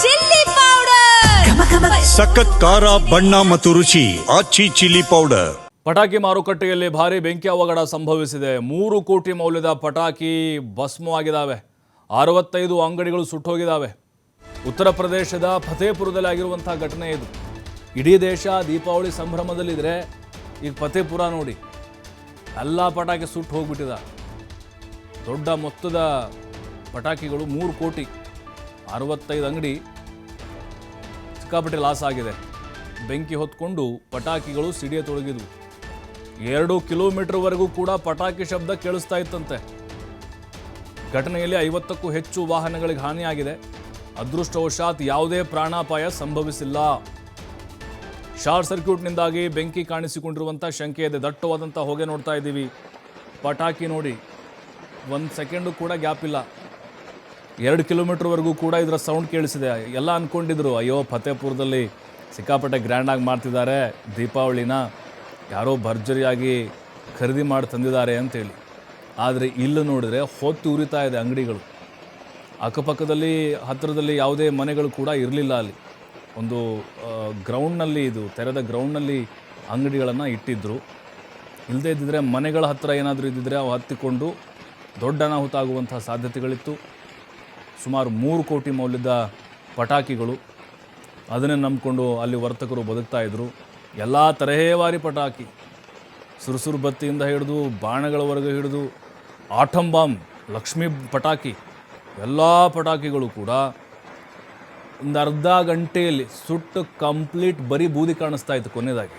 Chilli powder, ಸಖತ್ ಖಾರ ಬಣ್ಣ ಮತ್ತು ರುಚಿ ಆಚಿ ಚಿಲ್ಲಿ ಪೌಡರ್. ಪಟಾಕಿ ಮಾರುಕಟ್ಟೆಯಲ್ಲಿ ಭಾರಿ ಬೆಂಕಿ ಅವಘಡ ಸಂಭವಿಸಿದೆ. 3 ಕೋಟಿ ಮೌಲ್ಯದ ಪಟಾಕಿ ಭಸ್ಮವಾಗಿದ್ದಾವೆ. 65 ಅಂಗಡಿಗಳು ಸುಟ್ಟೋಗಿದ್ದಾವೆ. ಉತ್ತರ ಪ್ರದೇಶದ ಫತೇಪುರದಲ್ಲಿ ಆಗಿರುವಂತಹ ಘಟನೆ ಇದು. ಇಡೀ ದೇಶ ದೀಪಾವಳಿ ಸಂಭ್ರಮದಲ್ಲಿದ್ದರೆ ಈಗ ಫತೇಪುರ ನೋಡಿ, ಎಲ್ಲ ಪಟಾಕಿ ಸುಟ್ಟು ಹೋಗ್ಬಿಟ್ಟಿದೆ. ದೊಡ್ಡ ಮೊತ್ತದ ಪಟಾಕಿಗಳು 3 ಕೋಟಿ, 65 ಅಂಗಡಿ ಸಿಕ್ಕಾಪಟ್ಟೆ ಲಾಸ್ ಆಗಿದೆ. ಬೆಂಕಿ ಹೊತ್ಕೊಂಡು ಪಟಾಕಿಗಳು ಸಿಡಿಯತೊಡಗಿದ್ವು. 2 ಕಿಲೋಮೀಟರ್ವರೆಗೂ ಕೂಡ ಪಟಾಕಿ ಶಬ್ದ ಕೇಳಿಸ್ತಾ ಇತ್ತಂತೆ. ಘಟನೆಯಲ್ಲಿ 50ಕ್ಕೂ ಹೆಚ್ಚು ವಾಹನಗಳಿಗೆ ಹಾನಿಯಾಗಿದೆ. ಅದೃಷ್ಟವಶಾತ್ ಯಾವುದೇ ಪ್ರಾಣಾಪಾಯ ಸಂಭವಿಸಿಲ್ಲ. ಶಾರ್ಟ್ ಸರ್ಕ್ಯೂಟ್ನಿಂದಾಗಿ ಬೆಂಕಿ ಕಾಣಿಸಿಕೊಂಡಿರುವಂಥ ಶಂಕೆ ಇದೆ. ದಟ್ಟವಾದಂಥ ಹೊಗೆ ನೋಡ್ತಾ ಇದ್ದೀವಿ. ಪಟಾಕಿ ನೋಡಿ, 1 ಸೆಕೆಂಡು ಕೂಡ ಗ್ಯಾಪ್ ಇಲ್ಲ. 2 ಕಿಲೋಮೀಟರ್ವರೆಗೂ ಕೂಡ ಇದರ ಸೌಂಡ್ ಕೇಳಿಸಿದೆ. ಎಲ್ಲ ಅಂದ್ಕೊಂಡಿದ್ರು, ಅಯ್ಯೋ ಫತೇಪುರದಲ್ಲಿ ಸಿಕ್ಕಾಪಟ್ಟೆ ಗ್ರ್ಯಾಂಡಾಗಿ ಮಾಡ್ತಿದ್ದಾರೆ ದೀಪಾವಳಿನ, ಯಾರೋ ಭರ್ಜರಿಯಾಗಿ ಖರೀದಿ ಮಾಡಿ ತಂದಿದ್ದಾರೆ ಅಂತೇಳಿ. ಆದರೆ ಇಲ್ಲಿ ನೋಡಿದ್ರೆ ಹೊತ್ತು ಉರಿತಾ ಇದೆ ಅಂಗಡಿಗಳು. ಅಕ್ಕಪಕ್ಕದಲ್ಲಿ ಹತ್ತಿರದಲ್ಲಿ ಯಾವುದೇ ಮನೆಗಳು ಕೂಡ ಇರಲಿಲ್ಲ. ಅಲ್ಲಿ ಒಂದು ಗ್ರೌಂಡ್ನಲ್ಲಿ, ಇದು ತೆರೆದ ಗ್ರೌಂಡ್ನಲ್ಲಿ ಅಂಗಡಿಗಳನ್ನು ಇಟ್ಟಿದ್ದರು. ಇಲ್ಲದೇ ಇದ್ದಿದ್ರೆ ಮನೆಗಳ ಹತ್ತಿರ ಏನಾದರೂ ಇದ್ದಿದ್ರೆ ಅವು ಹತ್ತಿಕೊಂಡು ದೊಡ್ಡ ಅನಾಹುತ ಆಗುವಂಥ ಸಾಧ್ಯತೆಗಳಿತ್ತು. ಸುಮಾರು 3 ಕೋಟಿ ಮೌಲ್ಯದ ಪಟಾಕಿಗಳು, ಅದನ್ನೇ ನಂಬಿಕೊಂಡು ಅಲ್ಲಿ ವರ್ತಕರು ಬದುಕ್ತಾ ಇದ್ದರು. ಎಲ್ಲ ತರಹೇವಾರಿ ಪಟಾಕಿ, ಸುರುಸುರು ಬತ್ತಿಯಿಂದ ಹಿಡಿದು ಬಾಣಗಳವರೆಗೆ ಹಿಡಿದು ಆಟಮ್ ಬಾಂಬ್, ಲಕ್ಷ್ಮೀ ಪಟಾಕಿ, ಎಲ್ಲ ಪಟಾಕಿಗಳು ಕೂಡ ಒಂದು ಅರ್ಧ ಗಂಟೆಯಲ್ಲಿ ಸುಟ್ಟು ಕಂಪ್ಲೀಟ್ ಬರೀ ಬೂದಿ ಕಾಣಿಸ್ತಾ ಇತ್ತು ಕೊನೆಯದಾಗಿ.